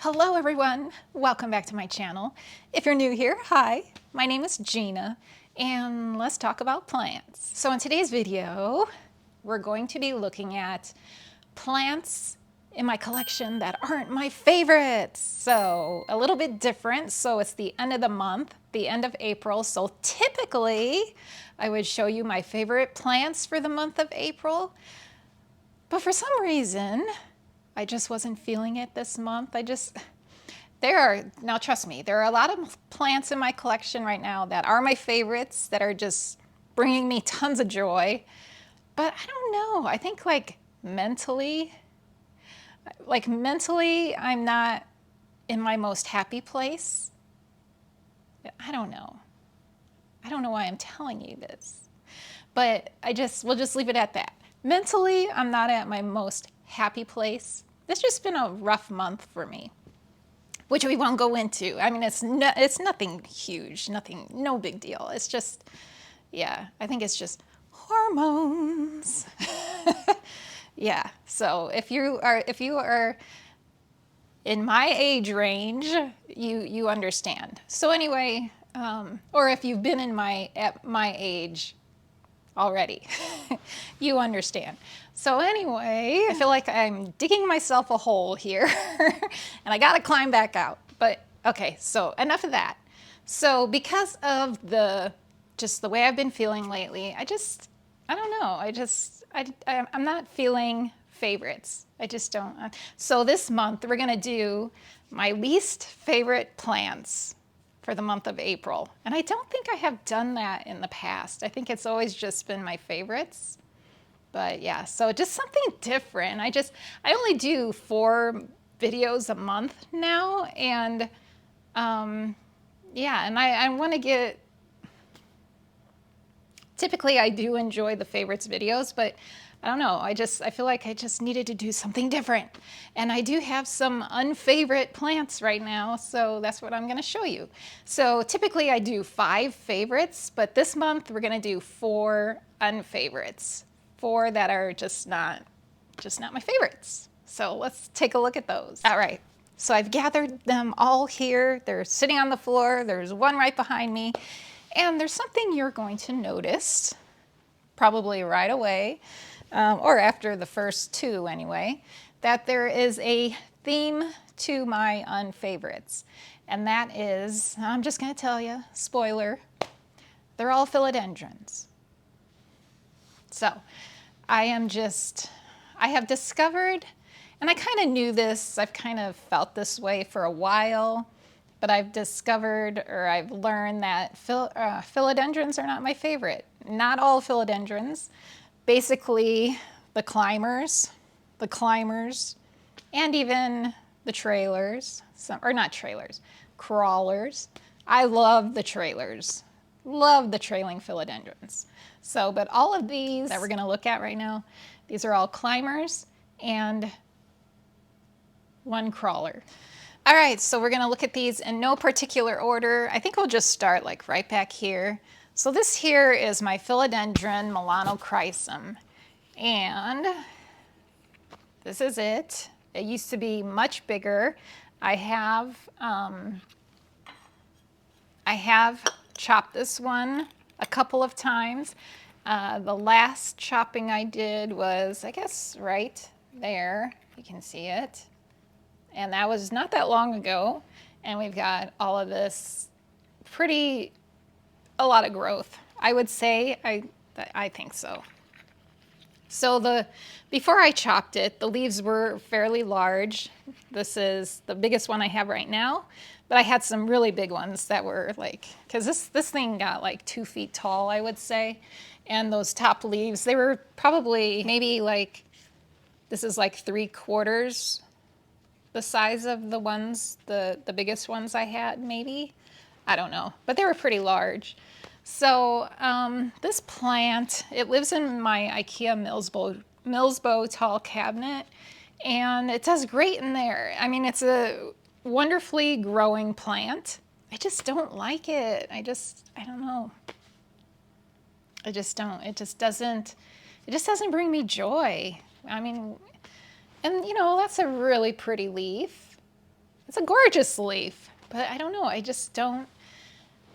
Hello everyone, welcome back to my channel. If you're new here, hi, my name is Gina and let's talk about plants. So in today's video, we're going to be looking at plants in my collection that aren't my favorites. So a little bit different. So it's the end of the month, the end of April. So typically I would show you my favorite plants for the month of April. But for some reason, I just wasn't feeling it this month. Now trust me, there are a lot of plants in my collection right now that are my favorites, that are just bringing me tons of joy. But I don't know, I think mentally, I'm not in my most happy place. I don't know. I don't know why I'm telling you this, but we'll just leave it at that. Mentally, I'm not at my most happy place. It's just been a rough month for me, which we won't go into. I mean, it's nothing huge, no big deal. It's just, yeah, I think it's just hormones. Yeah, so if you are in my age range, you understand. So anyway, or if you've been at my age already, you understand. So anyway, I feel like I'm digging myself a hole here and I gotta climb back out. But okay, so enough of that. So because of just the way I've been feeling lately, I don't know, I'm not feeling favorites. I just don't. So this month we're gonna do my least favorite plants for the month of April. And I don't think I have done that in the past. I think it's always just been my favorites. But yeah, so just something different. I only do 4 videos a month now. And yeah, and I want to get, typically I do enjoy the favorites videos, but I don't know, I feel like I just needed to do something different. And I do have some unfavorite plants right now, so that's what I'm gonna show you. So typically I do 5 favorites, but this month we're gonna do 4 unfavorites. 4 that are just not my favorites. So let's take a look at those. All right, so I've gathered them all here. They're sitting on the floor. There's one right behind me. And there's something you're going to notice, probably right away, or after the first 2 anyway, that there is a theme to my unfavorites. And that is, I'm just gonna tell you, spoiler, they're all philodendrons. So I have discovered, and I kind of knew this, I've kind of felt this way for a while, but I've discovered, or I've learned that philodendrons are not my favorite. Not all philodendrons. Basically, the climbers, and even the trailers, crawlers. I love the trailers. Love the trailing philodendrons. So, but all of these that we're gonna look at right now, these are all climbers and 1 crawler. All right, so we're gonna look at these in no particular order. I think we'll just start like right back here. So this here is my philodendron melanochrysum. And this is it. It used to be much bigger. I have chopped this one a couple of times. The last chopping I did was, I guess, right there. You can see it. And that was not that long ago. And we've got all of this a lot of growth. I would say, I think so. So before I chopped it, the leaves were fairly large. This is the biggest one I have right now, but I had some really big ones that were because this thing got like 2 feet tall, I would say. And those top leaves, they were probably maybe this is like 3/4 the size of the ones, the biggest ones I had, maybe. I don't know, but they were pretty large. So this plant, it lives in my IKEA Millsbow tall cabinet, and it does great in there. I mean, it's a wonderfully growing plant. I just don't like it. I don't know. I just don't. It just doesn't bring me joy. I mean, and you know, that's a really pretty leaf. It's a gorgeous leaf, but I don't know, I just don't.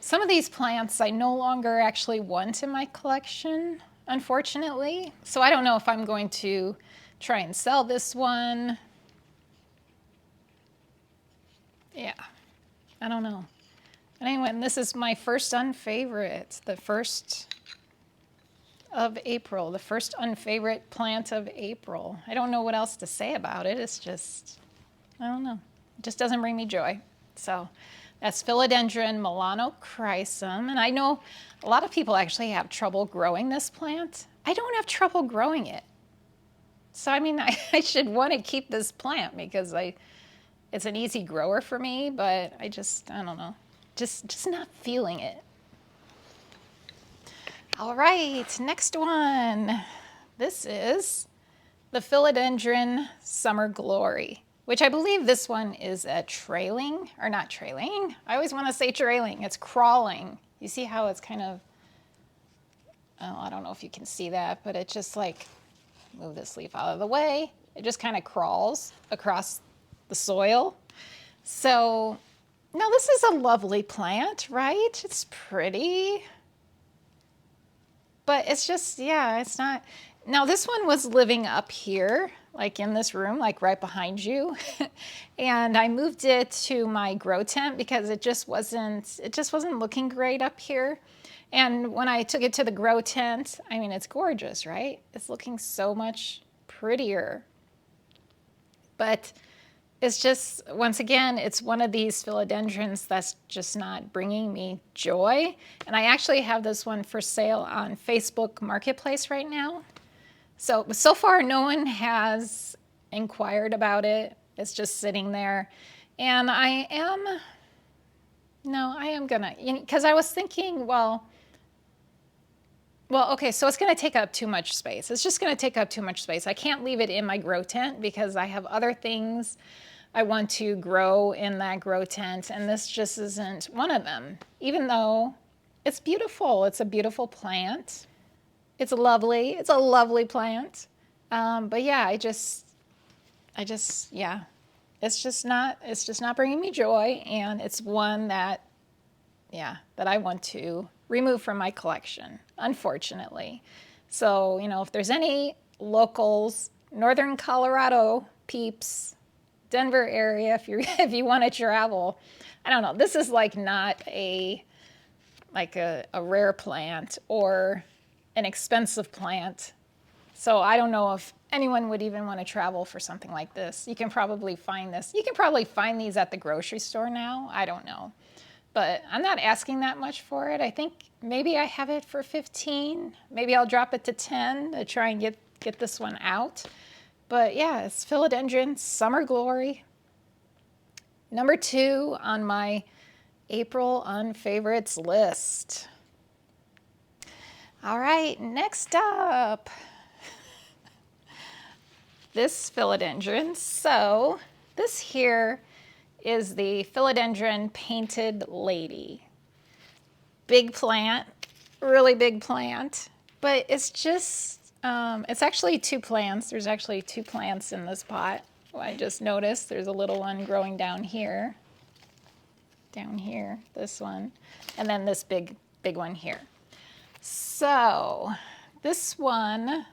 Some of these plants I no longer actually want in my collection, unfortunately. So I don't know if I'm going to try and sell this one. Yeah, I don't know. But anyway, and this is my first unfavorite, the first of April, the first unfavorite plant of April. I don't know what else to say about it. It's just, I don't know. It just doesn't bring me joy. So that's Philodendron melanochrysum. And I know a lot of people actually have trouble growing this plant. I don't have trouble growing it. So, I mean, I should want to keep this plant because it's an easy grower for me, but I don't know, just not feeling it. All right, next one. This is the Philodendron Summer Glory, which I believe this one is a trailing, or not trailing. I always want to say trailing. It's crawling. You see how it's kind of, oh, I don't know if you can see that, but it just like, move this leaf out of the way. It just kind of crawls across the soil. So, now this is a lovely plant, right? It's pretty. But it's just, yeah, it's not. Now this one was living up here, like in this room, like right behind you. And I moved it to my grow tent because it just wasn't looking great up here. And when I took it to the grow tent, I mean, it's gorgeous, right? It's looking so much prettier. But it's just, once again, it's one of these philodendrons that's just not bringing me joy. And I actually have this one for sale on Facebook Marketplace right now. So far, no one has inquired about it. It's just sitting there. And I am gonna, because I was thinking, well, okay, so it's going to take up too much space. It's just going to take up too much space. I can't leave it in my grow tent because I have other things I want to grow in that grow tent, and this just isn't one of them. Even though it's beautiful, it's a beautiful plant. It's a lovely plant. But yeah, yeah, it's just not bringing me joy, and it's one that, yeah, that I want to remove from my collection, unfortunately. So, if there's any locals, Northern Colorado peeps, Denver area, if you want to travel, I don't know. This is like not a rare plant or an expensive plant. So I don't know if anyone would even want to travel for something like this. You can probably find this. You can probably find these at the grocery store now. I don't know. But I'm not asking that much for it. I think maybe I have it for 15. Maybe I'll drop it to 10 to try and get this one out. But yeah, it's Philodendron Summer Glory. Number 2 on my April unfavorites list. All right, next up, this philodendron. So this here is the Philodendron Painted Lady. Big plant, really big plant, but it's just, it's actually 2 plants. There's actually 2 plants in this pot. Well, I just noticed there's a little one growing down here, this one, and then this big one here. So this one,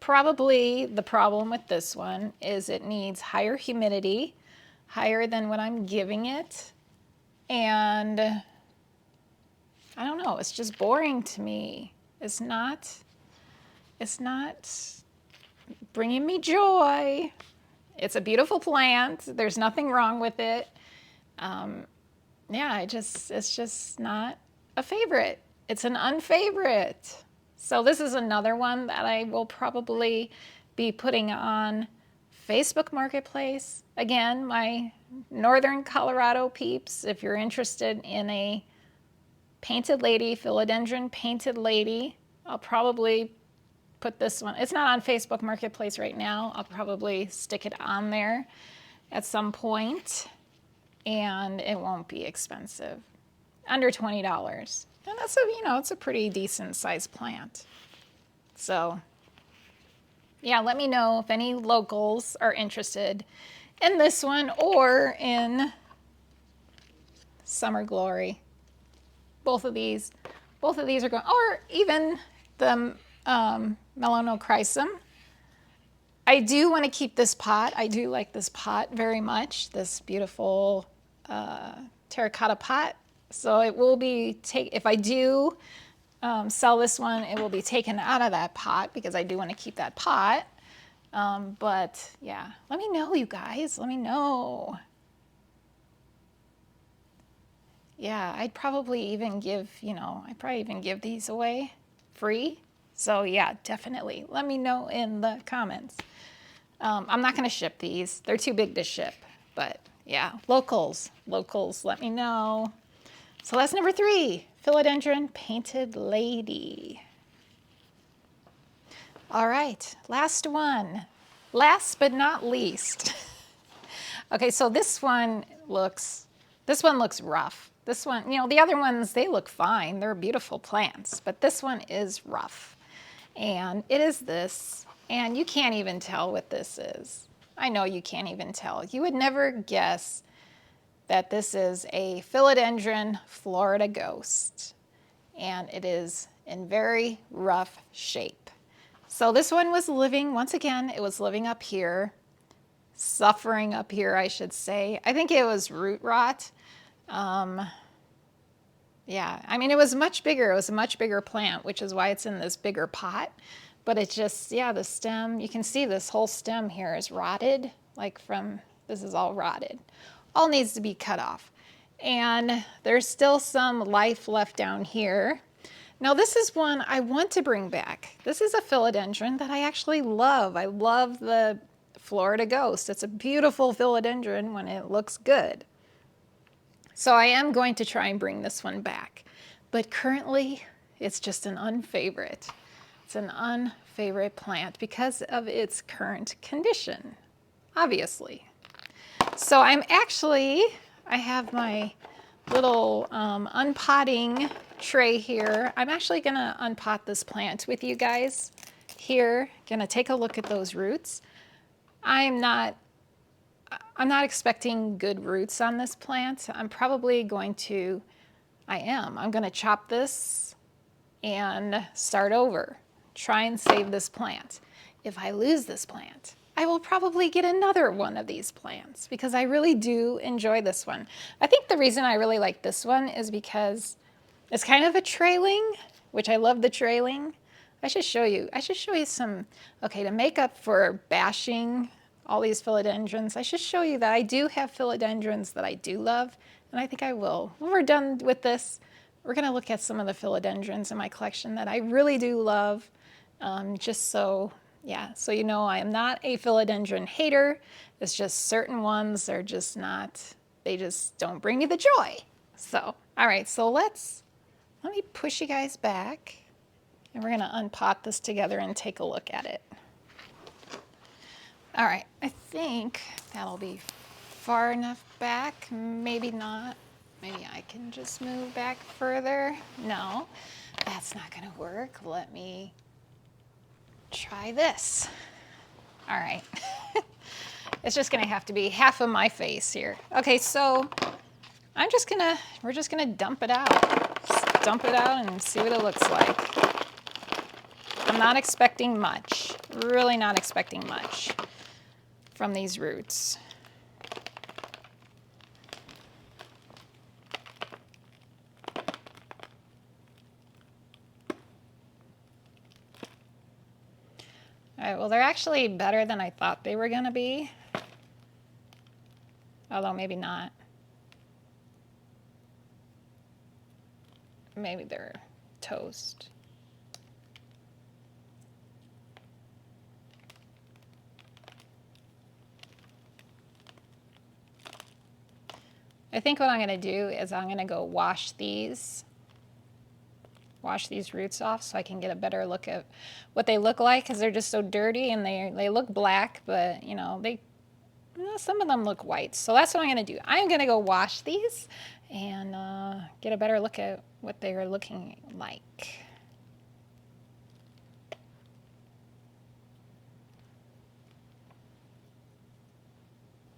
probably the problem with this one is it needs higher humidity, higher than what I'm giving it. And I don't know, it's just boring to me. It's not bringing me joy. It's a beautiful plant. There's nothing wrong with it. Yeah, it's just not a favorite. It's an unfavorite. So this is another one that I will probably be putting on Facebook Marketplace. Again, my Northern Colorado peeps, if you're interested in a painted lady, Philodendron Painted Lady, I'll probably put this one. It's not on Facebook Marketplace right now. I'll probably stick it on there at some point, and it won't be expensive. Under $20. And that's it's a pretty decent sized plant. So yeah, let me know if any locals are interested in this one or in Summer Glory. Both of these are going, or even the melanochrysum. I do want to keep this pot. I do like this pot very much, this beautiful terracotta pot. So it will be, if I do sell this one, it will be taken out of that pot because I do want to keep that pot. But yeah, let me know, you guys. Let me know. Yeah, I'd probably even give, I'd probably even give these away free. So yeah, definitely. Let me know in the comments. I'm not going to ship these. They're too big to ship. But yeah, locals, let me know. So that's number 3, Philodendron Painted Lady. All right, last one. Last but not least. Okay, so this one looks rough. This one, the other ones, they look fine. They're beautiful plants, but this one is rough. And it is this, and you can't even tell what this is. I know you can't even tell. You would never guess that this is a Philodendron Florida Ghost, and it is in very rough shape. So this one was living, once again, it was living up here, suffering up here, I should say. I think it was root rot. Yeah, I mean, it was much bigger. It was a much bigger plant, which is why it's in this bigger pot. But it just, yeah, the stem, you can see this whole stem here is rotted, this is all rotted. All needs to be cut off. And there's still some life left down here. Now this is one I want to bring back. This is a philodendron that I actually love. I love the Florida Ghost. It's a beautiful philodendron when it looks good. So I am going to try and bring this one back. But currently, it's just an unfavorite. It's an unfavorite plant because of its current condition, obviously. So I have my little unpotting tray here. I'm actually going to unpot this plant with you guys here. Going to take a look at those roots. I'm not expecting good roots on this plant. I'm going to chop this and start over. Try and save this plant. If I lose this plant, I will probably get another one of these plants because I really do enjoy this one. I think the reason I really like this one is because it's kind of a trailing, which I love the trailing. I should show you some, okay, to make up for bashing all these philodendrons, I should show you that I do have philodendrons that I do love, and I think I will. When we're done with this, we're going to look at some of the philodendrons in my collection that I really do love, just so, yeah, so you know I am not a philodendron hater. It's just certain ones are just not, they just don't bring me the joy. So, all right, so let me push you guys back, and we're going to unpot this together and take a look at it. All right, I think that'll be far enough back. Maybe not. Maybe I can just move back further. No, that's not gonna work. Let me try this. All right. It's just gonna have to be half of my face here. Okay, so we're just gonna dump it out. Just dump it out and see what it looks like. I'm not expecting much, really not expecting much from these roots. All right, well, they're actually better than I thought they were going to be, although maybe not. Maybe they're toast. I think what I'm going to do is I'm going to go wash these roots off so I can get a better look at what they look like, because they're just so dirty and they look black, but you know, some of them look white. So that's what I'm going to do. I'm going to go wash these and get a better look at what they're looking like.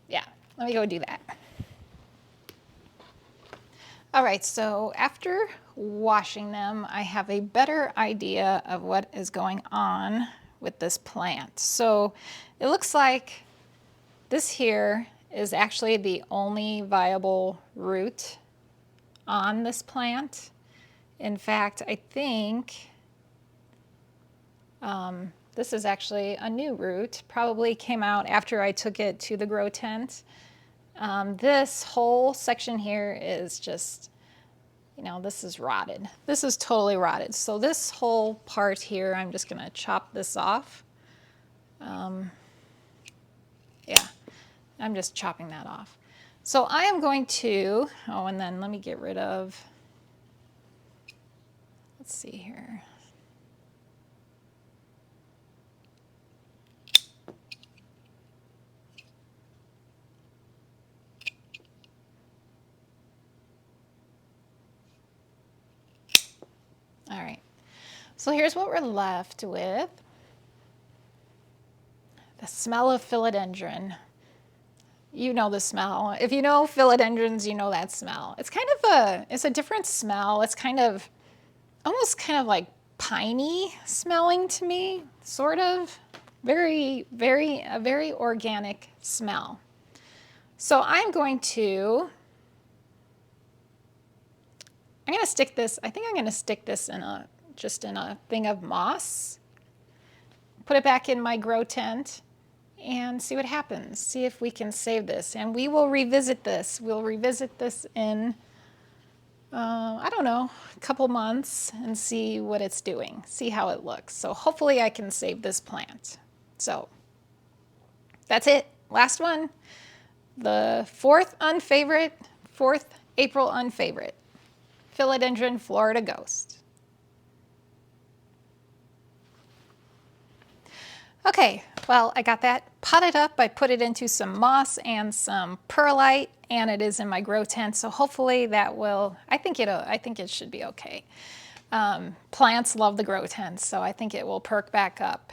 Yeah, let me go do that. All right, so after washing them, I have a better idea of what is going on with this plant. So it looks like this here is actually the only viable root on this plant. In fact, I think this is actually a new root, probably came out after I took it to the grow tent. This whole section here is just, you know, this is rotted. This is totally rotted. So this whole part here, I'm just gonna chop this off. Yeah, I'm just chopping that off. So I am going to, oh, and then let me get rid of, let's see here. All right, so here's what we're left with. The smell of philodendron. You know the smell. If you know philodendrons, you know that smell. It's kind of it's a different smell. It's kind of, almost kind of like piney smelling to me, sort of. A very organic smell. So I'm going to stick this, I think I'm going to stick this in just in a thing of moss, put it back in my grow tent, and see what happens. See if we can save this. And we will revisit this. We'll revisit this in, I don't know, a couple months and see what it's doing, see how it looks. So hopefully I can save this plant. So that's it. Last one. The fourth April unfavorite. Philodendron Florida Ghost. Okay, well, I got that potted up. I put it into some moss and some perlite, and it is in my grow tent. So hopefully that will, I think it should be okay. Plants love the grow tent, so I think it will perk back up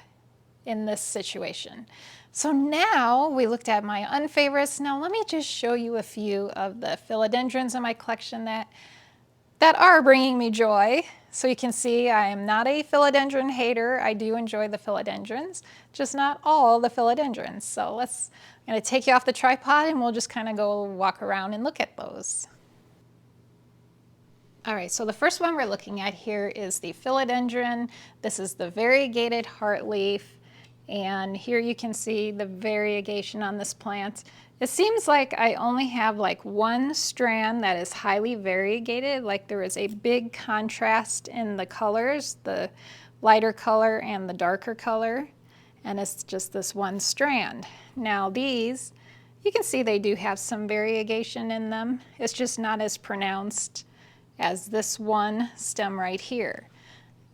in this situation. So now we looked at my unfavorites. Now let me just show you a few of the philodendrons in my collection that are bringing me joy. So you can see I am not a philodendron hater. I do enjoy the philodendrons, just not all the philodendrons. So I'm going to take you off the tripod and we'll just kind of go walk around and look at those. All right, so the first one we're looking at here is the philodendron. This is the variegated heartleaf. And here you can see the variegation on this plant. It seems like I only have like one strand that is highly variegated, like there is a big contrast in the colors, the lighter color and the darker color, and it's just this one strand. Now these, you can see they do have some variegation in them. It's just not as pronounced as this one stem right here.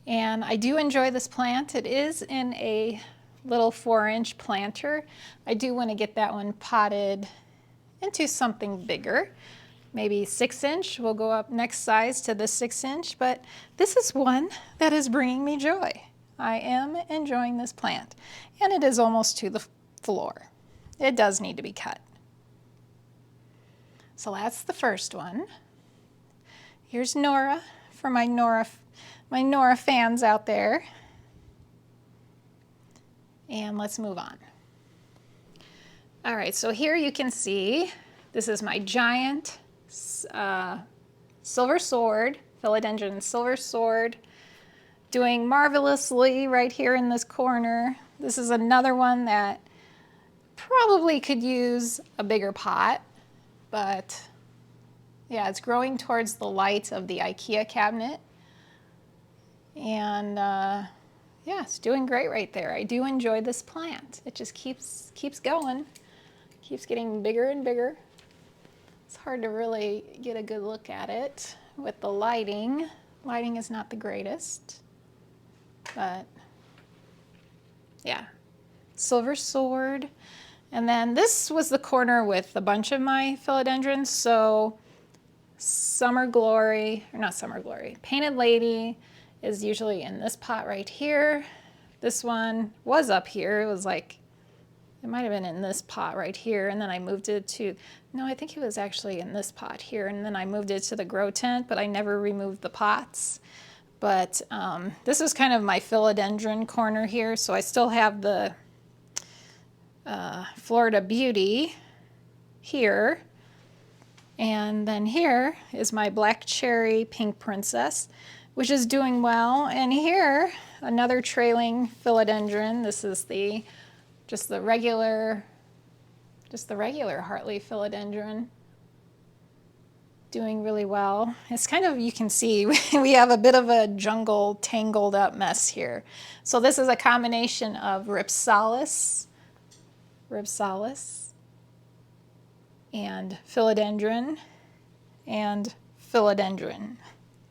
And I do enjoy this plant. It is in a little 4-inch planter. I do want to get that one potted into something bigger, maybe 6-inch. We'll go up next size to the 6-inch, but this is one that is bringing me joy. I am enjoying this plant, and it is almost to the floor. It does need to be cut. So that's the first one. Here's Nora for my Nora fans out there. And let's move on. All right, so here you can see, this is my giant silver sword, philodendron silver sword, doing marvelously right here in this corner. This is another one that probably could use a bigger pot, but yeah, it's growing towards the light of the IKEA cabinet. And yeah, it's doing great right there. I do enjoy this plant. It just keeps going, keeps getting bigger and bigger. It's hard to really get a good look at it with the lighting. Lighting is not the greatest, but yeah, silver sword. And then this was the corner with a bunch of my philodendrons. So Summer Glory, or not Summer Glory, Painted Lady is usually in this pot right here. This one was up here. It was like It might have been in this pot right here, and then I moved it to, no, I think it was actually in this pot here, and then I moved it to the grow tent, but I never removed the pots. But this is kind of my philodendron corner here, so I still have the Florida Beauty here. And then here is my black cherry pink princess, which is doing well. And here, another trailing philodendron. This is just the regular heartleaf philodendron, doing really well. It's kind of, you can see, we have a bit of a jungle tangled up mess here. So this is a combination of ripsalis, and philodendron, and philodendron,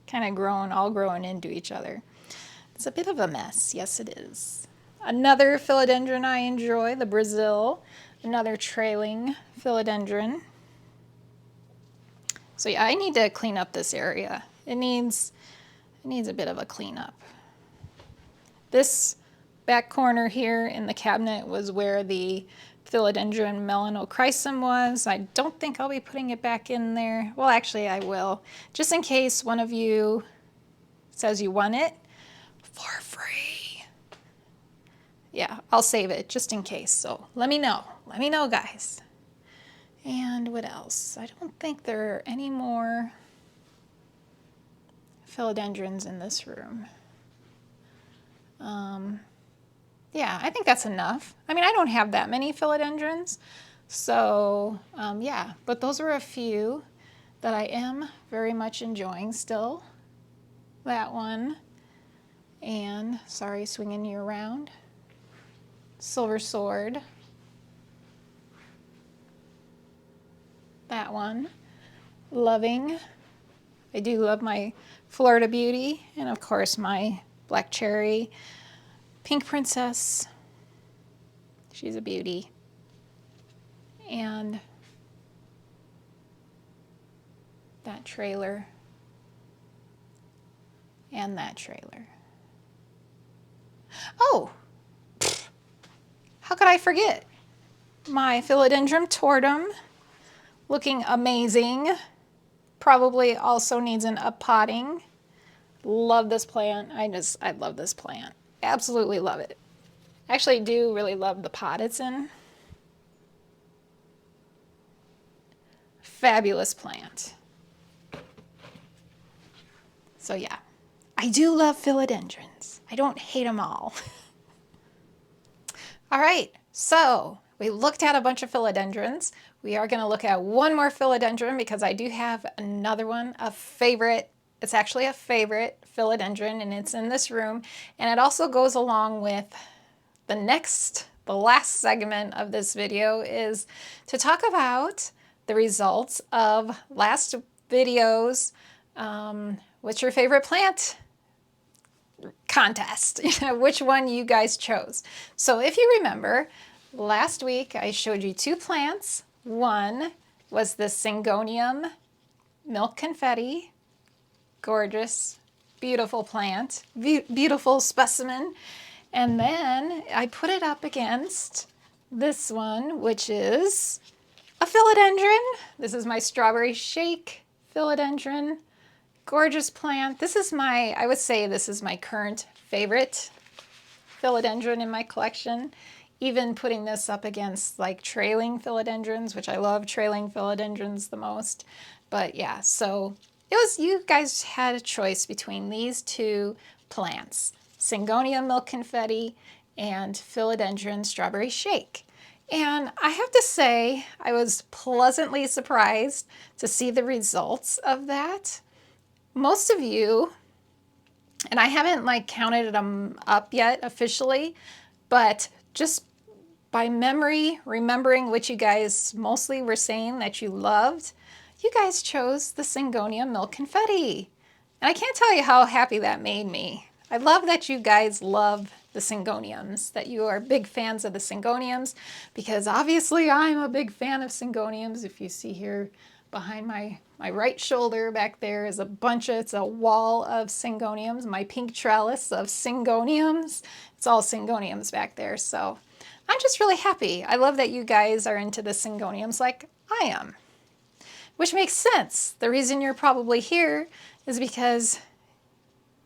kind of all growing into each other. It's a bit of a mess, yes it is. Another philodendron I enjoy, the Brazil, another trailing philodendron. So yeah, I need to clean up this area. It needs a bit of a cleanup. This back corner here in the cabinet was where the Philodendron melanochrysum was. I don't think I'll be putting it back in there. Well, actually I will, just in case one of you says you want it for free. Yeah, I'll save it just in case. So let me know, guys. And what else? I don't think there are any more philodendrons in this room. Yeah, I think that's enough. I mean, I don't have that many philodendrons, so yeah, but those are a few that I am very much enjoying still. That one, and sorry, swinging you around. Silver Sword. That one. Loving. I do love my Florida Beauty, and of course my Black Cherry Pink Princess. She's a beauty. And that trailer. And that trailer. Oh! How could I forget? My Philodendron tortum, looking amazing. Probably also needs an uppotting. Love this plant. I love this plant. Absolutely love it. Actually do really love the pot it's in. Fabulous plant. So yeah, I do love philodendrons. I don't hate them all. All right, so we looked at a bunch of philodendrons. We are going to look at one more philodendron because I do have another one, a favorite. It's actually a favorite philodendron, and it's in this room. And it also goes along with the last segment of this video is to talk about the results of last video's what's your favorite plant contest, which one you guys chose. So if you remember, last week I showed you two plants. One was the Syngonium Milk Confetti. Gorgeous, beautiful plant, beautiful specimen. And then I put it up against this one, which is a philodendron. This is my Strawberry Shake philodendron. Gorgeous plant. I would say this is my current favorite philodendron in my collection. Even putting this up against like trailing philodendrons, which I love trailing philodendrons the most. But yeah, so you guys had a choice between these two plants, Syngonium Milk Confetti and Philodendron Strawberry Shake. And I have to say, I was pleasantly surprised to see the results of that. Most of you, and I haven't like counted them up yet officially, but just by memory, remembering what you guys mostly were saying that you loved, you guys chose the Syngonium Milk Confetti. And I can't tell you how happy that made me. I love that you guys love the Syngoniums, that you are big fans of the Syngoniums, because obviously I'm a big fan of Syngoniums. If you see here behind my right shoulder back there is it's a wall of Syngoniums, my pink trellis of Syngoniums. It's all Syngoniums back there. So I'm just really happy. I love that you guys are into the Syngoniums like I am, which makes sense. The reason you're probably here is because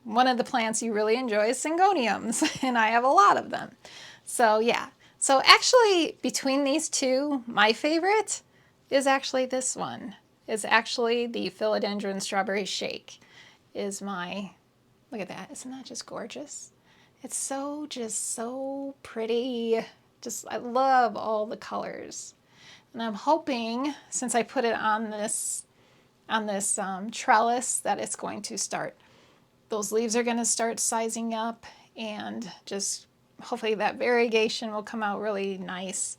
one of the plants you really enjoy is Syngoniums, and I have a lot of them. So yeah, so actually between these two, my favorite is actually this one. Is actually the Philodendron Strawberry Shake is my, look at that, isn't that just gorgeous? It's so, just so pretty. Just, I love all the colors. And I'm hoping, since I put it on this trellis, that it's going to start, those leaves are going to start sizing up, and just hopefully that variegation will come out really nice.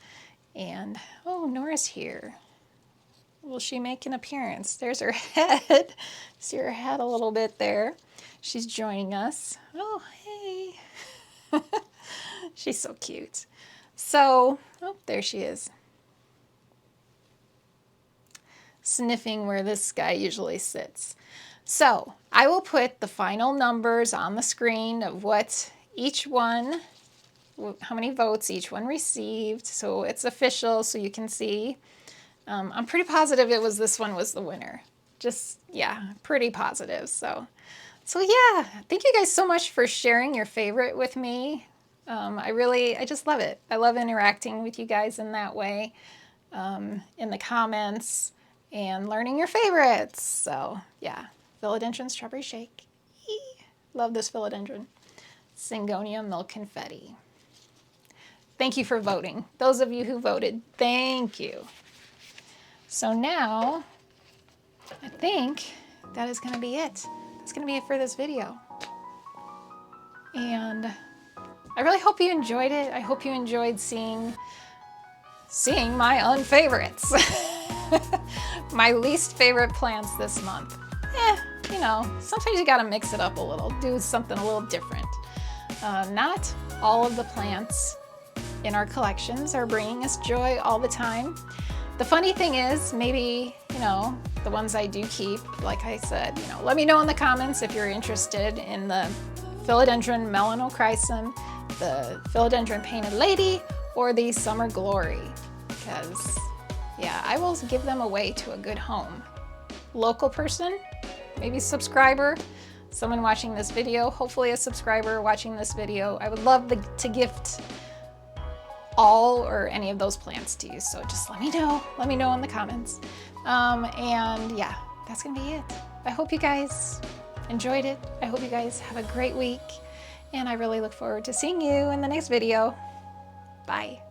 And, oh, Nora's here. Will she make an appearance? There's her head. See her head a little bit there. She's joining us. Oh, hey. She's so cute. So, oh, there she is. Sniffing where this guy usually sits. So, I will put the final numbers on the screen of what each one, how many votes each one received, so it's official so you can see. I'm pretty positive it was this one was the winner. Just, yeah, pretty positive. So yeah, thank you guys so much for sharing your favorite with me. I just love it. I love interacting with you guys in that way, in the comments, and learning your favorites. So yeah, Philodendron Strawberry Shake. Eee. Love this philodendron. Syngonium Milk Confetti. Thank you for voting. Those of you who voted, thank you. So now, I think that is going to be it. That's going to be it for this video. And I really hope you enjoyed it. I hope you enjoyed seeing my unfavorites. My least favorite plants this month. You know, sometimes you gotta mix it up a little, do something a little different. Not all of the plants in our collections are bringing us joy all the time. The funny thing is, maybe, you know, the ones I do keep, like I said, you know, let me know in the comments if you're interested in the Philodendron melanochrysum, the Philodendron Painted Lady, or the Summer Glory, because yeah, I will give them away to a good home. Local person, maybe subscriber, someone watching this video, hopefully a subscriber watching this video. I would love to gift all or any of those plants to you, so just let me know in the comments. And yeah, that's gonna be it. I hope you guys enjoyed it. I hope you guys have a great week, and I really look forward to seeing you in the next video. Bye.